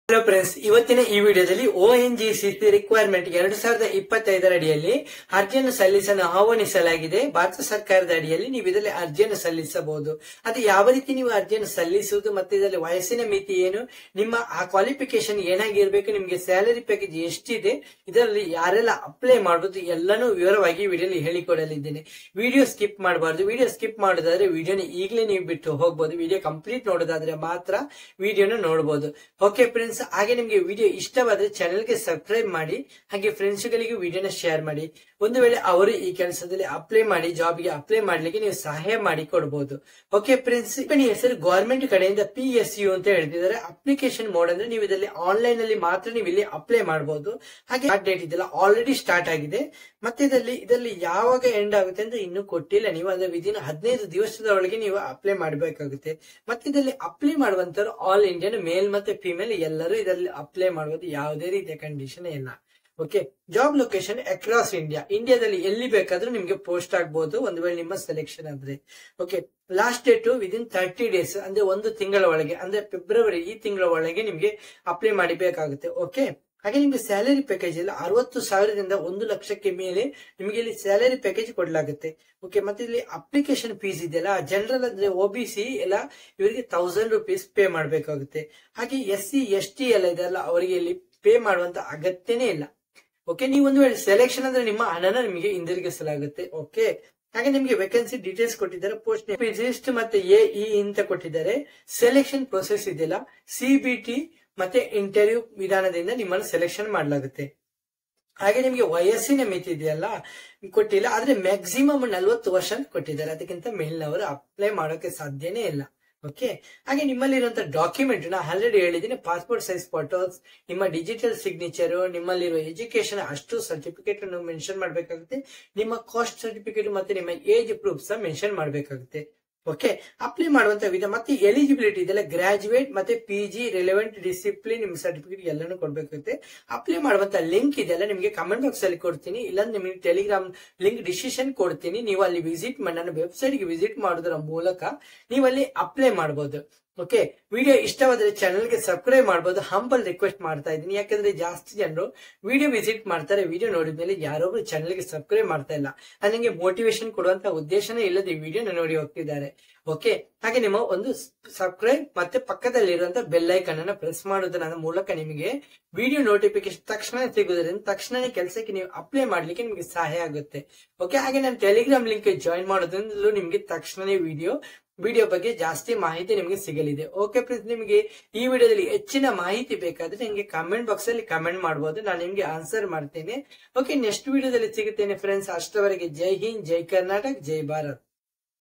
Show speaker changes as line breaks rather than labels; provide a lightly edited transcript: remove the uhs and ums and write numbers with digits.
Hello friends, ಇವತ್ತಿನ ಈ ವಿಡಿಯೋದಲ್ಲಿ ONGC ರಿಕ್ವೈರ್ಮೆಂಟ್ 2025 ಅಡಿಯಲ್ಲಿ ಅರ್ಜಿಯನ್ನು ಸಲ್ಲಿಸಲು ಆಹ್ವಾನಿಸಲಾಗಿದೆ. ಭಾರತ ಸರ್ಕಾರದ ಅಡಿಯಲ್ಲಿ ನೀವು ಇದರಲ್ಲಿ ಅರ್ಜಿಯನ್ನು ಸಲ್ಲಿಸಬಹುದು. ಅದು ಯಾವ ರೀತಿ ನೀವು ಅರ್ಜಿಯನ್ನು ಸಲ್ಲಿಸುವುದು ಮತ್ತೆ ಇದರಲ್ಲಿ ವಯಸ್ಸಿನ ಮಿತಿ ಏನು, ನಿಮ್ಮ ಆ ಕ್ವಾಲಿಫಿಕೇಶನ್ ಏನಾಗಿರ್ಬೇಕು, ನಿಮಗೆ ಸ್ಯಾಲರಿ ಪ್ಯಾಕೇಜ್ ಎಷ್ಟಿದೆ, ಇದರಲ್ಲಿ ಯಾರೆಲ್ಲ ಅಪ್ಲೈ ಮಾಡಬಹುದು ಎಲ್ಲಾನು ವಿವರವಾಗಿ ವಿಡಿಯೋಲಿ ಹೇಳಿಕೊಡಲಿದ್ದೇನೆ. ವಿಡಿಯೋ ಸ್ಕಿಪ್ ಮಾಡಬಾರ್ದು. ವಿಡಿಯೋ ಸ್ಕಿಪ್ ಮಾಡೋದಾದ್ರೆ ವಿಡಿಯೋನ ಈಗಲೇ ನೀವು ಬಿಟ್ಟು ಹೋಗಬಹುದು. ವಿಡಿಯೋ ಕಂಪ್ಲೀಟ್ ನೋಡೋದಾದ್ರೆ ಮಾತ್ರ ವಿಡಿಯೋನ ನೋಡಬಹುದು. ಓಕೆ ಫ್ರೆಂಡ್ಸ್, ಹಾಗೆ ನಿಮಗೆ ವಿಡಿಯೋ ಇಷ್ಟವಾದ್ರೆ ಚಾನೆಲ್ಗೆ ಸಬ್ಸ್ಕ್ರೈಬ್ ಮಾಡಿ, ಹಾಗೆ ಫ್ರೆಂಡ್ಸ್ ಗಳಿಗೂ ವಿಡಿಯೋನ ಶೇರ್ ಮಾಡಿ. ಒಂದು ವೇಳೆ ಅವರು ಈ ಕೆಲಸದಲ್ಲಿ ಅಪ್ಲೈ ಮಾಡಿ ಜಾಬ್ಗೆ ಅಪ್ಲೈ ಮಾಡ್ಲಿಕ್ಕೆ ನೀವು ಸಹಾಯ ಮಾಡಿ ಕೊಡಬಹುದು. ಓಕೆ ಫ್ರೆಂಡ್ಸ್, ಈ ಹೆಸರು ಗವರ್ಮೆಂಟ್ ಕಡೆಯಿಂದ PSU ಅಂತ ಹೇಳ್ತಿದ್ದಾರೆ. ಅಪ್ಲಿಕೇಶನ್ ಮೋಡ್ ಅಂದ್ರೆ ನೀವು ಇದರಲ್ಲಿ ಆನ್ಲೈನ್ ಅಲ್ಲಿ ಮಾತ್ರ ನೀವು ಇಲ್ಲಿ ಅಪ್ಲೈ ಮಾಡಬಹುದು. ಹಾಗೆ ಡೇಟ್ ಇದೆಲ್ಲ ಆಲ್ರೆಡಿ ಸ್ಟಾರ್ಟ್ ಆಗಿದೆ. ಮತ್ತೆ ಇದರಲ್ಲಿ ಯಾವಾಗ ಎಂಡ್ ಆಗುತ್ತೆ ಅಂತ ಇನ್ನೂ ಕೊಟ್ಟಿಲ್ಲ. ನೀವು ಅಂದ್ರೆ ವಿದಿನ್ 15 ದಿವಸದ ಒಳಗೆ ನೀವು ಅಪ್ಲೈ ಮಾಡಬೇಕಾಗುತ್ತೆ. ಮತ್ತೆ ಇದರಲ್ಲಿ ಅಪ್ಲೈ ಮಾಡುವಂತರು ಆಲ್ ಇಂಡಿಯನ್ ಮೇಲ್ ಮತ್ತೆ ಫಿಮೇಲ್ ಎಲ್ಲರೂ ಇದರಲ್ಲಿ ಅಪ್ಲೈ ಮಾಡಬಹುದು. ಯಾವುದೇ ರೀತಿಯ ಕಂಡೀಷನ್ ಇಲ್ಲ. ಓಕೆ, ಜಾಬ್ ಲೊಕೇಶನ್ ಅಕ್ರಾಸ್ ಇಂಡಿಯಾದಲ್ಲಿ ಎಲ್ಲಿ ಬೇಕಾದ್ರೂ ನಿಮ್ಗೆ ಪೋಸ್ಟ್ ಆಗಬಹುದು ಒಂದು ವೇಳೆ ನಿಮ್ಮ ಸೆಲೆಕ್ಷನ್ ಆದ್ರೆ. Okay, last date within 30 days ಅಂದ್ರೆ ಒಂದು ತಿಂಗಳ ಒಳಗೆ, ಅಂದ್ರೆ ಫೆಬ್ರವರಿ ಈ ತಿಂಗಳ ಒಳಗೆ ನಿಮ್ಗೆ ಅಪ್ಲೈ ಮಾಡಬೇಕಾಗುತ್ತೆ. ಓಕೆ, ಹಾಗೆ ನಿಮ್ಗೆ ಸ್ಯಾಲರಿ ಪ್ಯಾಕೇಜ್ ಎಲ್ಲ 60,000ದಿಂದ 1 ಲಕ್ಷಕ್ಕೆ ಮೇಲೆ ನಿಮಗೆ ಇಲ್ಲಿ ಸ್ಯಾಲರಿ ಪ್ಯಾಕೇಜ್ ಕೊಡಲಾಗುತ್ತೆ. ಓಕೆ, ಮತ್ತೆ ಇಲ್ಲಿ ಅಪ್ಲಿಕೇಶನ್ ಫೀಸ್ ಇದೆಯಲ್ಲ, ಜನರಲ್ ಅಂದ್ರೆ OBC ಎಲ್ಲ ಇವರಿಗೆ 1000 ರೂಪೀಸ್ ಪೇ ಮಾಡಬೇಕಾಗುತ್ತೆ. ಹಾಗೆ SC ST ಎಲ್ಲ ಇದೆಲ್ಲ ಅವರಿಗೆ ಇಲ್ಲಿ ಪೇ ಮಾಡುವಂತ ಅಗತ್ಯನೇ ಇಲ್ಲ. ಓಕೆ, ನೀವು ಒಂದು ವೇಳೆ ಸೆಲೆಕ್ಷನ್ ಅಂದ್ರೆ ನಿಮ್ಮ ಹಣನ ನಿಮಗೆ ಹಿಂದಿರುಗಿಸಲಾಗುತ್ತೆ. ಓಕೆ, ಹಾಗೆ ನಿಮಗೆ ವೇಕೆನ್ಸಿ ಡೀಟೇಲ್ಸ್ ಕೊಟ್ಟಿದ್ದಾರೆ. ಪೋಸ್ಟ್ ಫಿಸಿಸ್ಟ್ ಮತ್ತೆ AE ಅಂತ ಕೊಟ್ಟಿದ್ದಾರೆ. ಸೆಲೆಕ್ಷನ್ ಪ್ರೊಸೆಸ್ ಇದೆಯಲ್ಲ CBT ಮತ್ತೆ ಇಂಟರ್ವ್ಯೂ ವಿಧಾನದಿಂದ ನಿಮ್ಮನ್ನು ಸೆಲೆಕ್ಷನ್ ಮಾಡಲಾಗುತ್ತೆ. ಹಾಗೆ ನಿಮಗೆ ವಯಸ್ಸಿನ ಮಿತಿ ಇದೆಯಲ್ಲ ಕೊಟ್ಟಿಲ್ಲ, ಆದ್ರೆ ಮ್ಯಾಕ್ಸಿಮಮ್ 40 ವರ್ಷ ಕೊಟ್ಟಿದ್ದಾರೆ. ಅದಕ್ಕಿಂತ ಮೇಲಿನವರು ಅಪ್ಲೈ ಮಾಡೋಕೆ ಸಾಧ್ಯನೇ ಇಲ್ಲ. ಓಕೆ, ಹಾಗೆ ನಿಮ್ಮಲ್ಲಿರುವಂತಹ ಡಾಕ್ಯುಮೆಂಟ್ ನಾ ಆಲ್ರೆಡಿ ಹೇಳಿದ್ದೀನಿ. ಪಾಸ್ಪೋರ್ಟ್ ಸೈಜ್ ಫೋಟೋಸ್, ನಿಮ್ಮ ಡಿಜಿಟಲ್ ಸಿಗ್ನೇಚರ್, ನಿಮ್ಮಲ್ಲಿರುವ ಎಜುಕೇಶನ್ ಅಷ್ಟು ಸರ್ಟಿಫಿಕೇಟ್ ಮೆನ್ಷನ್ ಮಾಡಬೇಕಾಗುತ್ತೆ. ನಿಮ್ಮ ಕಾಸ್ಟ್ ಸರ್ಟಿಫಿಕೇಟ್ ಮತ್ತೆ ನಿಮ್ಮ ಏಜ್ ಪ್ರೂಫ್ ಸಹ ಮೆನ್ಷನ್ ಮಾಡಬೇಕಾಗುತ್ತೆ. ಓಕೆ, ಅಪ್ಲೈ ಮಾಡುವಂತ ವಿಧ ಮತ್ತೆ ಎಲಿಜಿಬಿಲಿಟಿ ಇದೆಲ್ಲ ಗ್ರಾಜುಯೇಟ್ ಮತ್ತೆ PG ರಿಲೆವೆಂಟ್ ಡಿಸಿಪ್ಲಿನ್ ನಿಮ್ಮ ಸರ್ಟಿಫಿಕೇಟ್ ಎಲ್ಲಾನು ಕೊಡ್ಬೇಕಾಗುತ್ತೆ. ಅಪ್ಲೈ ಮಾಡುವಂತ ಲಿಂಕ್ ಇದೆಲ್ಲ ನಿಮಗೆ ಕಮೆಂಟ್ ಬಾಕ್ಸ್ ಅಲ್ಲಿ ಕೊಡ್ತೀನಿ, ಇಲ್ಲಾಂದ್ರೆ ನಿಮಗೆ ಟೆಲಿಗ್ರಾಮ್ ಲಿಂಕ್ ಡಿಸಿಷನ್ ಕೊಡ್ತೀನಿ. ನೀವು ಅಲ್ಲಿ ವಿಸಿಟ್ ಮಾಡಿ ನನ್ನ ವೆಬ್ಸೈಟ್ ಗೆ ವಿಸಿಟ್ ಮಾಡೋದ್ರ ಮೂಲಕ ನೀವು ಅಲ್ಲಿ ಅಪ್ಲೈ ಮಾಡಬಹುದು. ಓಕೆ, ವಿಡಿಯೋ ಇಷ್ಟವಾದ್ರೆ ಚಾನೆಲ್ಗೆ ಸಬ್ಸ್ಕ್ರೈಬ್ ಮಾಡಬಹುದು. ಹಂಬಲ್ ರಿಕ್ವೆಸ್ಟ್ ಮಾಡ್ತಾ ಇದ್ದೀನಿ, ಯಾಕಂದ್ರೆ ಜಾಸ್ತಿ ಜನರು ವಿಡಿಯೋ ವಿಸಿಟ್ ಮಾಡ್ತಾರೆ, ವಿಡಿಯೋ ನೋಡಿದ್ಮೇಲೆ ಯಾರೊಬ್ರು ಚಾನೆಲ್ಗೆ ಸಬ್ಸ್ಕ್ರೈಬ್ ಮಾಡ್ತಾ ಇಲ್ಲ. ನನಗೆ ಮೋಟಿವೇಶನ್ ಕೊಡುವಂತ ಉದ್ದೇಶನೇ ಇಲ್ಲದೆ ಈ ವಿಡಿಯೋನ ನೋಡಿ ಹೋಗ್ತಿದ್ದಾರೆ. ಓಕೆ, ಹಾಗೆ ನಿಮ್ಮ ಒಂದು ಸಬ್ಸ್ಕ್ರೈಬ್ ಮತ್ತೆ ಪಕ್ಕದಲ್ಲಿರುವಂತ ಬೆಲ್ ಐಕನ್ ಅನ್ನ ಪ್ರೆಸ್ ಮಾಡೋದ್ರ ಮೂಲಕ ನಿಮಗೆ ವಿಡಿಯೋ ನೋಟಿಫಿಕೇಶನ್ ತಕ್ಷಣ ಸಿಗುವುದರಿಂದ ತಕ್ಷಣ ಕೆಲಸಕ್ಕೆ ನೀವು ಅಪ್ಲೈ ಮಾಡ್ಲಿಕ್ಕೆ ನಿಮಗೆ ಸಹಾಯ ಆಗುತ್ತೆ. ಓಕೆ, ಹಾಗೆ ನಾನು ಟೆಲಿಗ್ರಾಮ್ ಲಿಂಕ್ ಜಾಯಿನ್ ಮಾಡೋದ್ರಿಂದಲೂ ನಿಮಗೆ ತಕ್ಷಣ ವಿಡಿಯೋ ಬಗ್ಗೆ ಜಾಸ್ತಿ ಮಾಹಿತಿ ನಿಮಗೆ ಸಿಗಲಿದೆ. ಓಕೆ ಫ್ರೆಂಡ್ಸ್, ನಿಮಗೆ ಈ ವಿಡಿಯೋದಲ್ಲಿ ಹೆಚ್ಚಿನ ಮಾಹಿತಿ ಬೇಕಾದ್ರೆ ನಿಮಗೆ ಕಮೆಂಟ್ ಬಾಕ್ಸ್ ಅಲ್ಲಿ ಕಮೆಂಟ್ ಮಾಡಬಹುದು, ನಾನು ನಿಮ್ಗೆ ಆನ್ಸರ್ ಮಾಡ್ತೇನೆ. ಓಕೆ, ನೆಕ್ಸ್ಟ್ ವಿಡಿಯೋದಲ್ಲಿ ಸಿಗುತ್ತೇನೆ ಫ್ರೆಂಡ್ಸ್. ಅಷ್ಟರವರೆಗೆ ಜೈ ಹಿಂದ್, ಜೈ ಕರ್ನಾಟಕ, ಜೈ ಭಾರತ್.